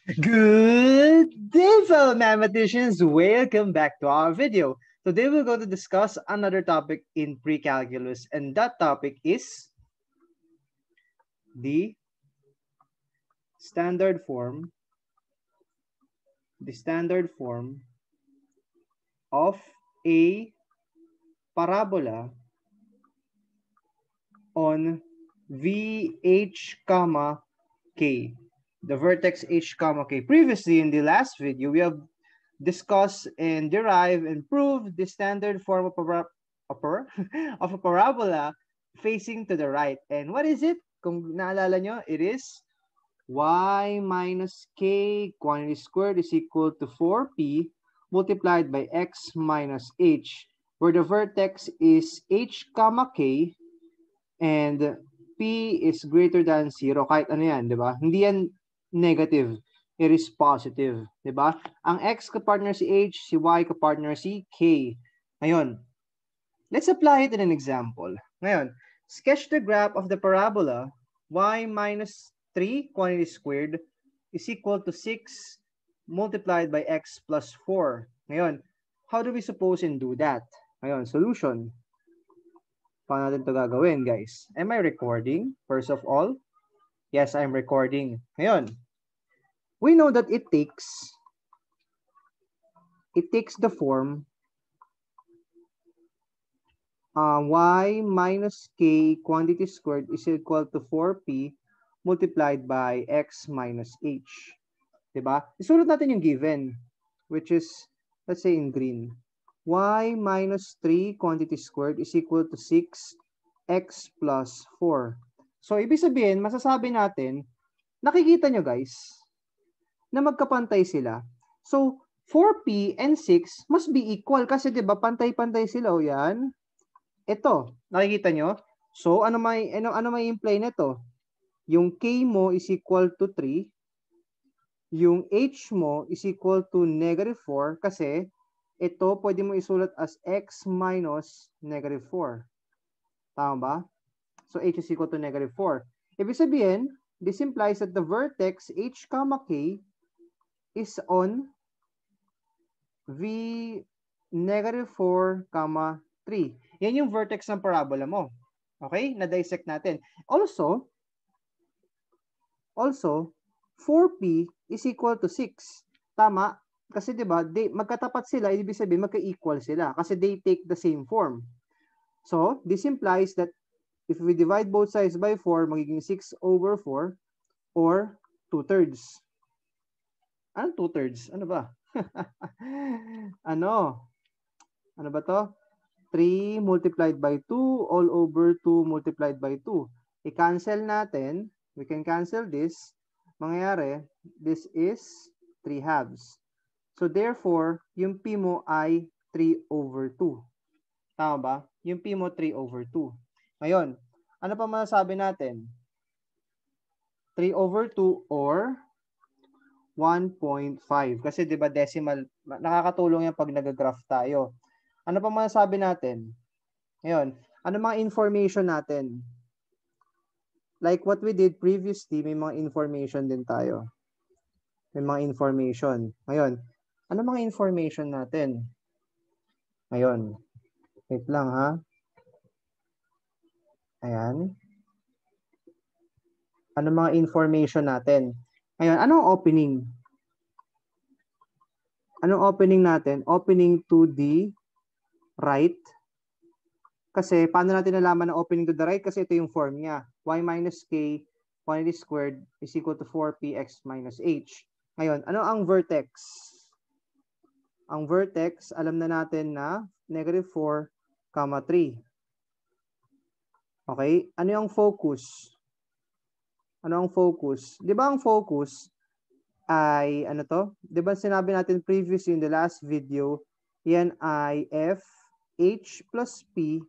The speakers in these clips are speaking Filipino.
Good day, fellow mathematicians. Welcome back to our video. Today we're going to discuss another topic in pre-calculus, and that topic is the standard form of a parabola on VH, K. The vertex H, K. Previously, in the last video, we have discussed and derived and proved the standard form of a parabola facing to the right. And what is it? Kung naalala nyo, it is y minus k quantity squared is equal to 4p multiplied by x minus h, where the vertex is h, k, and p is greater than 0. Kahit ano yan, di ba? Hindi yan negative. It is positive. Di ba? Ang x kapartner si h, si y kapartner si k. Ngayon, let's apply it in an example. Ngayon, sketch the graph of the parabola y minus 3 quantity squared is equal to 6 multiplied by x plus 4. Ngayon, how do we suppose and do that? Ngayon, solution. Paano natin ito gagawin, guys? Am I recording, first of all? Yes, I'm recording. Ngayon, we know that it takes the form y minus k quantity squared is equal to 4p multiplied by x minus h. Diba? Isulat natin yung given, which is, let's say in green. Y minus 3 quantity squared is equal to 6x plus 4. So, ibig sabihin, masasabi natin, nakikita nyo guys, na magkapantay sila. So, 4p and 6 must be equal kasi diba, pantay-pantay sila. O yan. Ito, nakikita nyo? So, ano may imply nito? Yung k mo is equal to 3. Yung h mo is equal to negative 4 kasi ito pwede mo isulat as x minus negative 4. Tama ba? So, h is equal to negative 4. Ibig sabihin, this implies that the vertex h, k is on v negative 4, 3. Yan yung vertex ng parabola mo. Okay? Na-dissect natin. Also, 4p is equal to 6. Tama? Kasi diba, magkatapat sila, ibig sabihin magka-equal sila kasi they take the same form. So, this implies that if we divide both sides by 4, magiging 6 over 4 or 2/3. Anong 2/3? Ano ba? Ano ba to? 3 multiplied by 2 all over 2 multiplied by 2. I-cancel natin. We can cancel this. Mangyayari, this is 3 halves. So therefore, yung p mo ay 3 over 2. Tama ba? Yung p mo 3 over 2. Ngayon, ano pa masasabi natin? 3 over 2 or 1.5. Kasi 'di ba decimal, nakakatulong yan pag nag-graph tayo. Ano pa masasabi natin? Ngayon, ano mga information natin? Like what we did previously, may mga information din tayo. May mga information. Ngayon, ano mga information natin? Ngayon, wait lang ha. Ayan. Ano mga information natin? Ngayon, anong opening? Anong opening natin? Opening to the right. Kasi, paano natin nalaman na opening to the right? Kasi ito yung form niya. Y minus k quantity squared is equal to 4px minus h. Ngayon, ano ang vertex? Ang vertex, alam na natin na negative 4, 3. Okay? Ano yung focus? Ano ang focus? Di ba ang focus ay, ano to? Di ba sinabi natin previously in the last video, yan ay f, h plus p,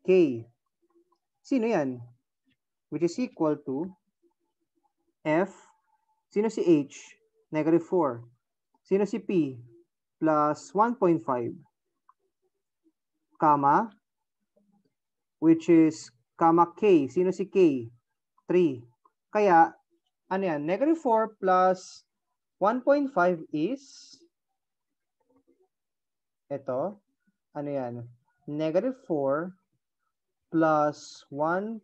k. Sino yan? Which is equal to f, sino si h? Negative 4. Sino si p? Plus 1.5. Comma, which is, k. Sino si k? 3. Kaya, ano yan? Negative 4 plus 1.5 is ito. Ano yan? Negative 4 plus 1.5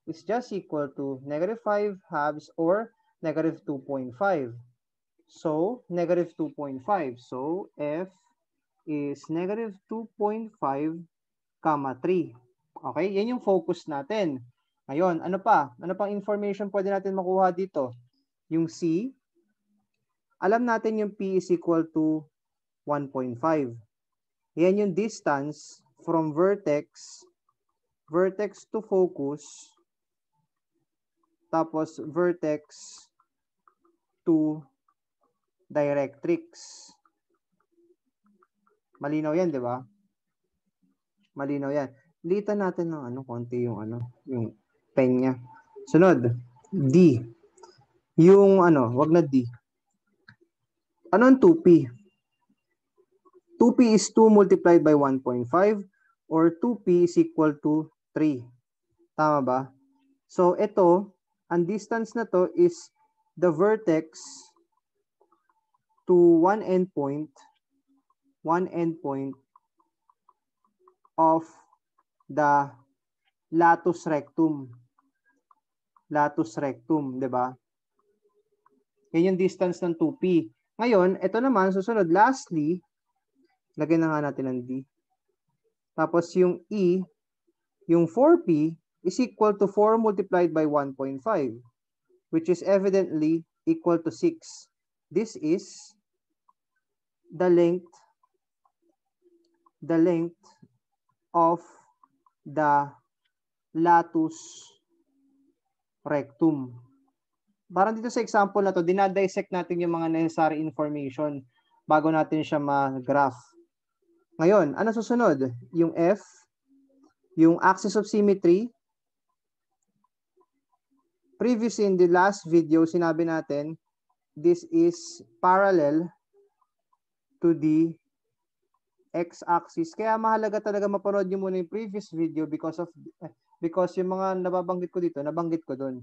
is just equal to negative 5 halves or negative 2.5. So, negative 2.5. So, F is negative 2.5, 3. Okay? Yan yung focus natin. Ngayon, ano pa? Ano pang information pwede natin makuha dito? Yung C, alam natin yung P is equal to 1.5. Yan yung distance from vertex to focus, tapos vertex to directrix. Malinaw yan, di ba? Malinaw yan. Litan natin ng konti yung yung pen niya. Sunod, D. Yung wag na D. Ano ang 2P? 2P is 2 multiplied by 1.5 or 2P is equal to 3. Tama ba? So, ito, ang distance na to is the vertex to one endpoint of the latus rectum. Latus rectum, di ba? Yan yung distance ng 2P. Ngayon, ito naman, susunod, lastly, lagyan na nga natin ng D. Tapos yung E, yung 4P is equal to 4 multiplied by 1.5, which is evidently equal to 6. This is the length of the latus rectum. Parang dito sa example na to, dinadissect natin yung mga necessary information bago natin siya ma-graph. Ngayon, ano susunod? Yung F, yung axis of symmetry. Previously in the last video, sinabi natin, this is parallel to the x-axis. Kaya mahalaga talaga mapanood nyo muna yung previous video because yung mga nababanggit ko dito, nabanggit ko doon.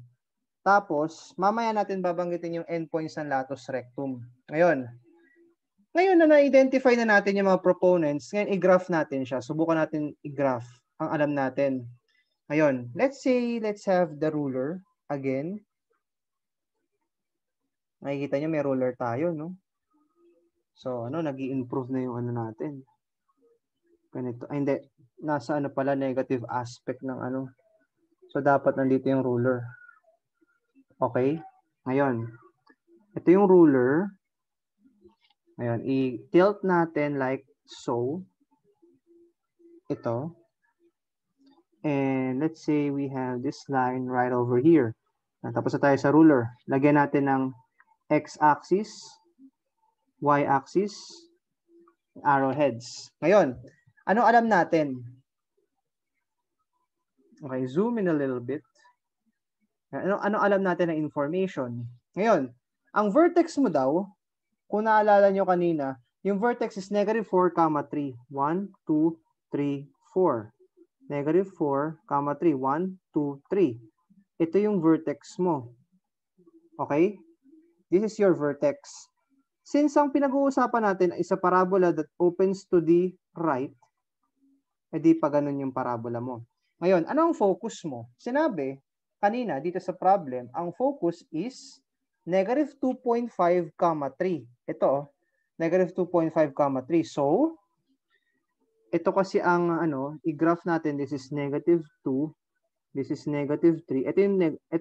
Tapos, mamaya natin babanggitin yung endpoints ng latus rectum. Ngayon na na-identify na natin yung mga proponents, ngayon i-graph natin siya. Subukan natin i-graph ang alam natin. Ngayon, let's have the ruler again. Nakikita nyo may ruler tayo, no? So, nag-i-improve na yung natin. Ganito. Ay, hindi. Nasa pala, negative aspect ng So, dapat nandito yung ruler. Okay? Ngayon, ito yung ruler. Ngayon, i-tilt natin like so. Ito. And let's say we have this line right over here. Tapos na tayo sa ruler. Lagyan natin ng x-axis, y-axis, arrowheads. Ngayon, ano alam natin? Okay, zoom in a little bit. Ano alam natin na information? Ngayon, ang vertex mo daw, kung naalala nyo kanina, yung vertex is negative 4, 3. 1, 2, 3, 4. Negative 4, 3. 1, 2, 3. Ito yung vertex mo. Okay? This is your vertex. Since ang pinag-uusapan natin ay sa parabola that opens to the right, edi pa ganun yung parabola mo. Ngayon, ano ang focus mo? Sinabi, kanina dito sa problem, ang focus is negative 2.5, 3. Ito, negative 2.5, 3. So, ito kasi ang i-graph natin, this is negative 2, this is negative 3. Ito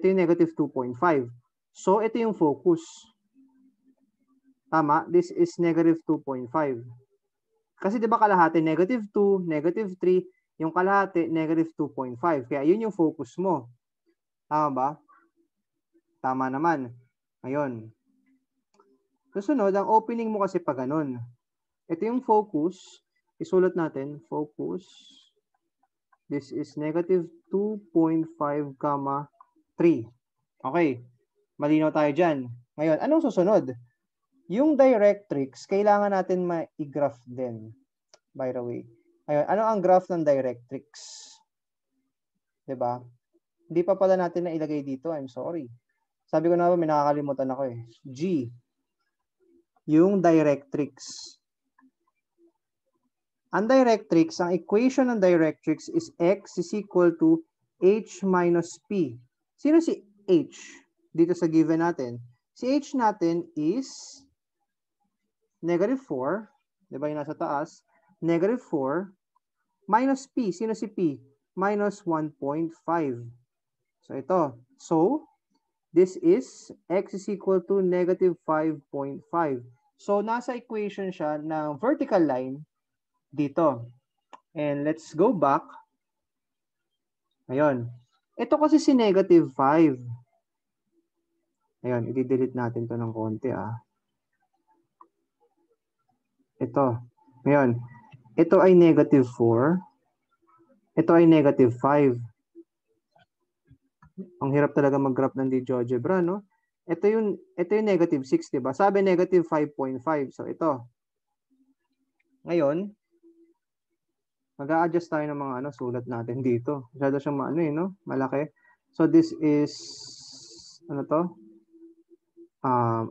yung negative 2.5. So, ito yung focus. Tama? This is negative 2.5. Kasi di ba kalahati, negative 2, negative 3, yung kalahati, negative 2.5. Kaya yun yung focus mo. Tama ba? Tama naman. Ngayon. Susunod, ang opening mo kasi pa ganun. Ito yung focus. Isulat natin, focus. This is negative 2.5, 3. Okay. Malinaw tayo dyan. Ngayon, anong susunod? Yung directrix, kailangan natin ma-graph din. By the way. Ngayon, ano ang graph ng directrix? Diba? Hindi pa pala natin na ilagay dito. I'm sorry. Sabi ko na ba, may nakakalimutan ako eh. G. Yung directrix. Ang directrix, ang equation ng directrix is x is equal to h minus p. Sino si h dito sa given natin? Si h natin is negative 4. Diba yung nasa taas? Negative 4 minus p. Sino si p? Minus 1.5. So ito. So, this is x is equal to negative 5.5. So, nasa equation siya ng vertical line dito. And let's go back. Ayun. Ito kasi si negative 5. Ayun, i-delete natin to ng konti Ito. Ngayon, ito ay negative 4. Ito ay negative 5. Ang hirap talaga mag-graph ng GeoGebra, no? Ito yung negative 6, diba? Sabi negative 5.5. So, ito. Ngayon, mag-a-adjust tayo ng mga sulat natin dito. Masyado siyang no? Malaki. So, this is, ano to?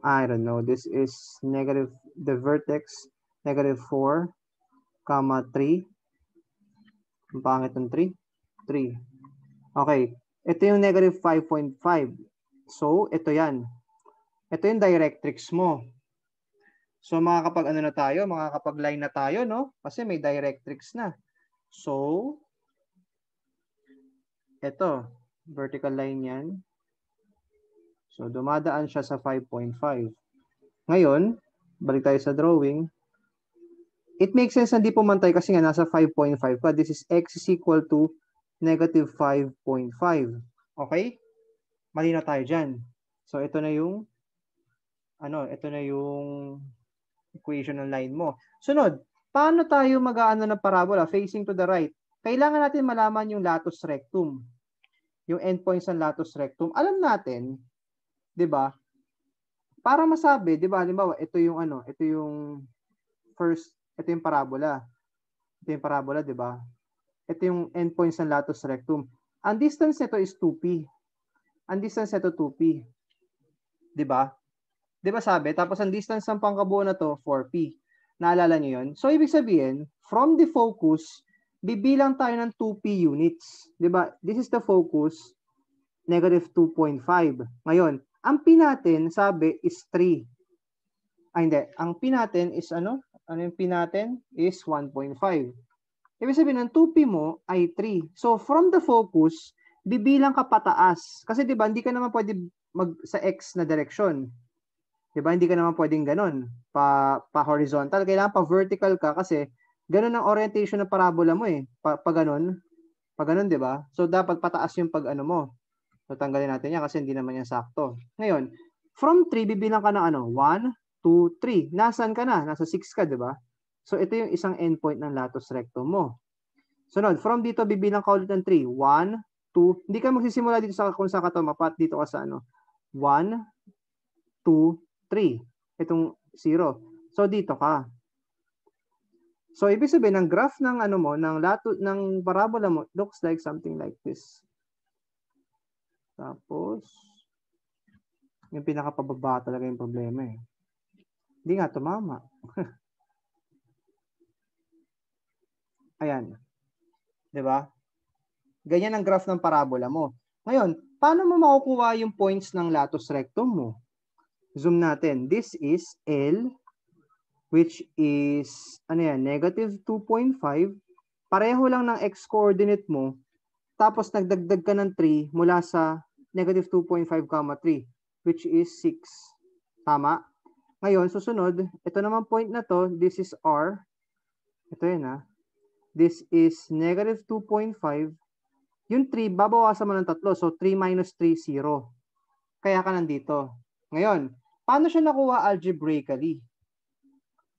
I don't know. This is negative, the vertex, negative 4, comma 3. Ang pangit ng 3. 3. Okay. Ito yung negative 5.5. So, ito yan. Ito yung directrix mo. So, makakapag-ano na tayo? Makakapag-line na tayo, no? Kasi may directrix na. So, ito. Vertical line yan. So, dumadaan siya sa 5.5. Ngayon, balik tayo sa drawing. It makes sense na di pumantay kasi nga nasa 5.5 pa. This is x is equal to negative 5.5. Okay? Malinaw tayo dyan. So, ito na yung equation ng line mo. Sunod, paano tayo mag-aano ng parabola facing to the right? Kailangan natin malaman yung latus rectum. Yung endpoints ng latus rectum. Alam natin, 'di ba? Para masabi, 'di ba? Halimbawa, ito yung first, ito yung parabola. Ito yung parabola, 'di ba? Ito yung endpoints ng latus rectum. Ang distance nito is 2p. Ang distance nito 2p. 'Di ba? 'Di ba sabi? Tapos ang distance ng pangkabuo na to 4p. Naalala niyo 'yon? So ibig sabihin, from the focus, bibilang tayo ng 2p units. 'Di ba? This is the focus, negative 2.5. Ngayon, ang p natin, sabi, is 3. Ay, hindi. Ang p natin is ano? Ano yung p natin? Is 1.5. Ibig sabihin, ng 2p mo ay 3. So, from the focus, bibilang ka pataas. Kasi, di ba, hindi ka naman pwede sa x na direction. Di ba? Hindi ka naman pwedeng ganun. Pa-horizontal. Kailangan pa-vertical ka kasi ganun ang orientation ng parabola mo eh. Pa ganun. Pa ganun, di ba? So, dapat pataas yung pag-ano mo. So, tanggalin natin yan kasi hindi naman yan sakto. Ngayon, from 3, bibilang ka na 1, 2, 3. Nasaan ka na? Nasa 6 ka, di ba? So, ito yung isang endpoint ng latus rectum mo. Sunod, from dito, bibilang ka ulit ng 3. 1, 2. Hindi ka magsisimula dito sa kung saan ka mapat. Dito ka sa 1, 2, 3. Itong 0. So, dito ka. So, ibig sabihin, ng graph ng ng parabola mo looks like something like this. Tapos, yung pinakapababa talaga yung problema eh. Hindi nga tumama. Ayan. 'Di ba? Ganyan ang graph ng parabola mo. Ngayon, paano mo makukuha yung points ng latus rectum mo? Zoom natin. This is L, which is, negative 2.5. Pareho lang ng x-coordinate mo. Tapos, nagdagdag ka ng 3 mula sa negative 2.5, 3, which is 6. Tama? Ngayon, susunod, ito naman point na to, this is R. Ito yun This is negative 2.5. Yung 3, babawasan mo ng 3. So, 3 minus 3, 0. Kaya ka nandito. Ngayon, paano siya nakuha algebraically?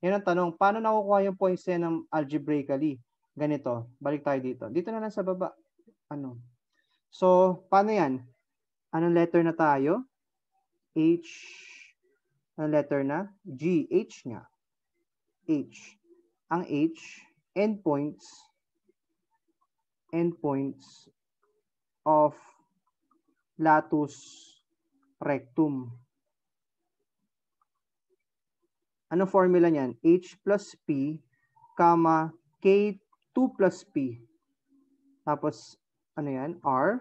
Yan ang tanong. Paano nakukuha yung points niya ng algebraically? Ganito. Balik tayo dito. Dito na lang sa baba. So, paano yan? Anong letter na tayo? H. Anong letter na? G. H nga. H. Ang H, endpoints of latus rectum. Ano formula niyan? H plus P, comma, K2 plus P. Tapos, ano yan? R.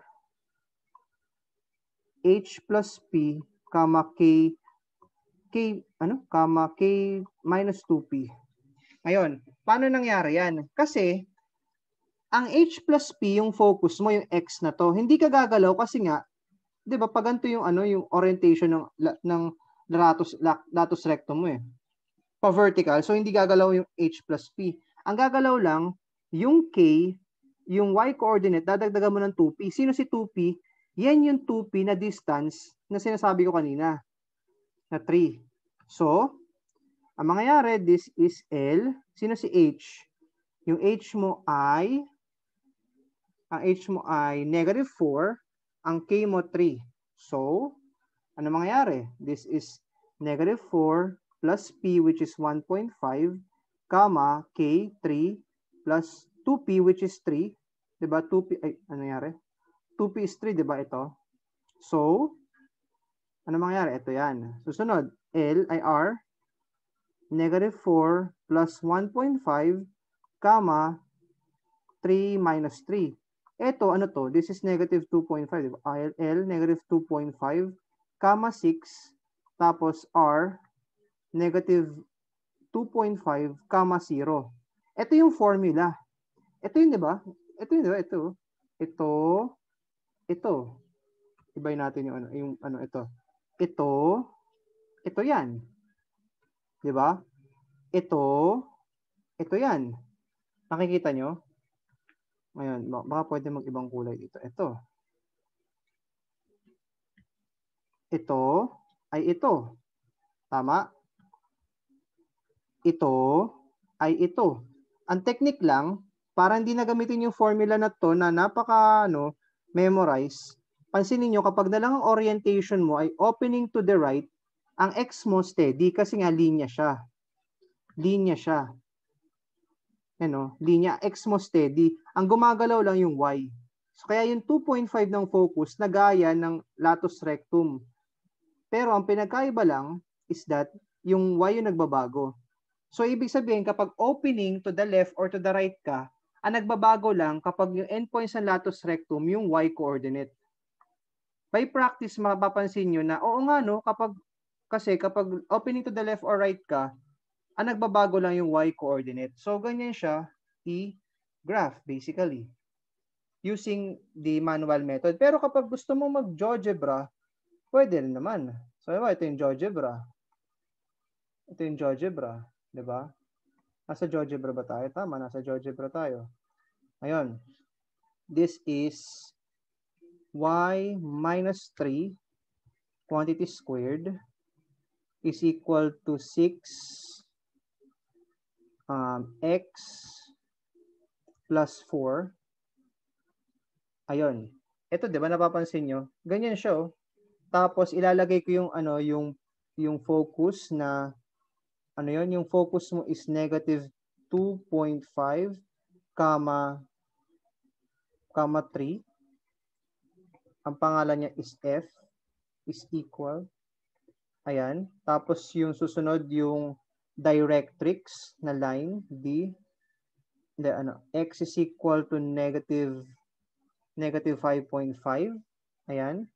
H plus P, comma, K, comma, K minus 2P. Ngayon, paano nangyari yan? Kasi, ang H plus P, yung focus mo, yung X na to, hindi ka gagalaw kasi nga, di ba, pag ganito yung, yung orientation ng latus rectum mo eh. Pa-vertical, so hindi gagalaw yung H plus P. Ang gagalaw lang, yung K, yung Y coordinate, dadagdagan mo ng 2P. Sino si 2P? Yan yung 2P na distance na sinasabi ko kanina, na 3. So, ang mangyayari, this is L. Sino si H? Yung H mo ay, ang H mo ay negative 4, ang K mo 3. So, ano mangyayari? This is negative 4 plus P, which is 1.5, comma, K, 3, plus 2P, which is 3. Diba? 2P, ay, ano nangyari? 2P is 3, diba ito? So, ano mangyayari? Ito yan. Susunod, L ay R, negative 4 plus 1.5, comma, 3 minus 3. Ito, ano to? This is negative 2.5. Diba? L, negative 2.5, comma 6, tapos R, negative 2.5, comma 0. Ito yung formula. Ito yun, di ba? Ito yun, di ba? Ito. Ibayin natin yung ito. Ito yan. Di ba? Ito yan. Nakikita nyo? Ngayon, baka pwede mag-ibang kulay dito. Ito ay ito. Tama? Ito ay ito. Ang technique lang, para hindi na gamitin yung formula na to na napaka memorize, pansinin nyo kapag nalang ang orientation mo ay opening to the right, ang X mo steady kasi nga linya siya. Linya siya. Linya, X mo steady. Ang gumagalaw lang yung Y. So, kaya yung 2.5 ng focus nagaya ng latus rectum. Pero ang pinagkaiba lang is that yung Y yung nagbabago. So, ibig sabihin, kapag opening to the left or to the right ka, ang nagbabago lang kapag yung endpoints ng latus rectum, yung Y coordinate. By practice, mapapansin nyo na, oo nga, kapag opening to the left or right ka, ang nagbabago lang yung Y coordinate. So, ganyan siya i-graph, basically, using the manual method. Pero kapag gusto mo mag-GeoGebra, pwede rin naman. So, ito yung GeoGebra. Ito yung GeoGebra. Diba? Nasa GeoGebra ba tayo? Tama, nasa GeoGebra tayo. Ayun. This is y minus 3 quantity squared is equal to 6 x plus 4. Ayun. Ito, di ba napapansin nyo? Ganyan siya. Tapos ilalagay ko yung yung focus na yung focus mo is negative 2.5 comma 3. Ang pangalan niya is F is equal. Ayan. Tapos yung susunod yung directrix na line D. X is equal to negative 5.5. Ayan.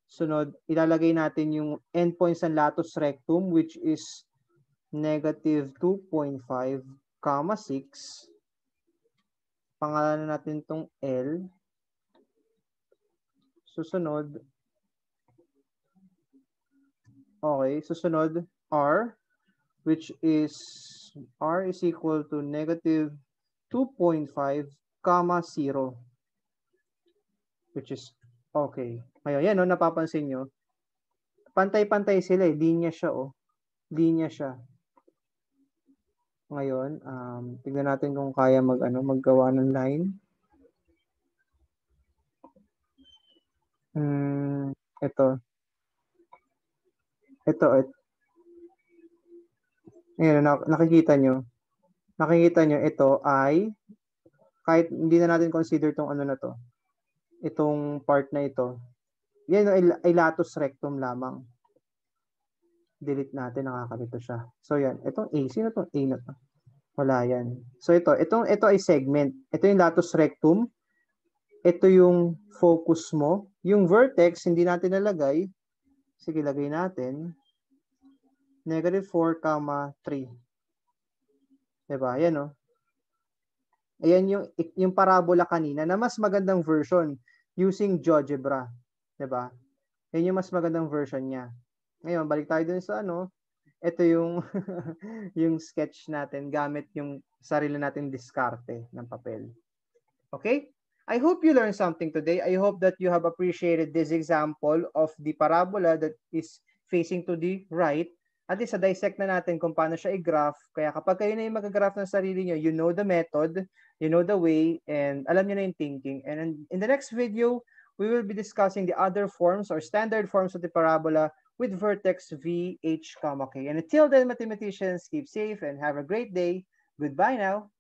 Sunod, ilalagay natin yung endpoints ng latus rectum which is negative 2.5, comma 6. Pangalanan natin itong L. Susunod, susunod R, which is R is equal to negative 2.5, comma 0. Which is okay. Ngayon, yan, napapansin nyo. Pantay-pantay sila eh. Linya siya, Linya siya. Ngayon, tignan natin kung kaya maggawa ng line. Ito. Ayan, nakikita nyo. Nakikita nyo, ito ay, kahit hindi na natin consider itong na to, itong part na ito, yan ay latus rectum lamang. Delete natin, nakakalito siya. So yan, itong A, sino itong A na to? Wala yan. So ito ay segment. Ito yung latus rectum. Ito yung focus mo. Yung vertex, hindi natin nalagay. Sige, lagay natin. -4, 3. Diba? Yan, no? Ayan yung parabola kanina na mas magandang version using GeoGebra. Diba? Yan yung mas magandang version niya. Ngayon, balik tayo dun sa ano. Ito yung yung sketch natin gamit yung sarili nating diskarte ng papel. Okay? I hope you learned something today. I hope that you have appreciated this example of the parabola that is facing to the right. At least, dissect na natin kung paano siya i-graph. Kaya kapag kayo na yung mag-graph ng sarili nyo, you know the method, you know the way, and alam nyo na yung thinking. And in the next video, we will be discussing the other forms or standard forms of the parabola with vertex V, H, K. And until then, mathematicians, keep safe and have a great day. Goodbye now.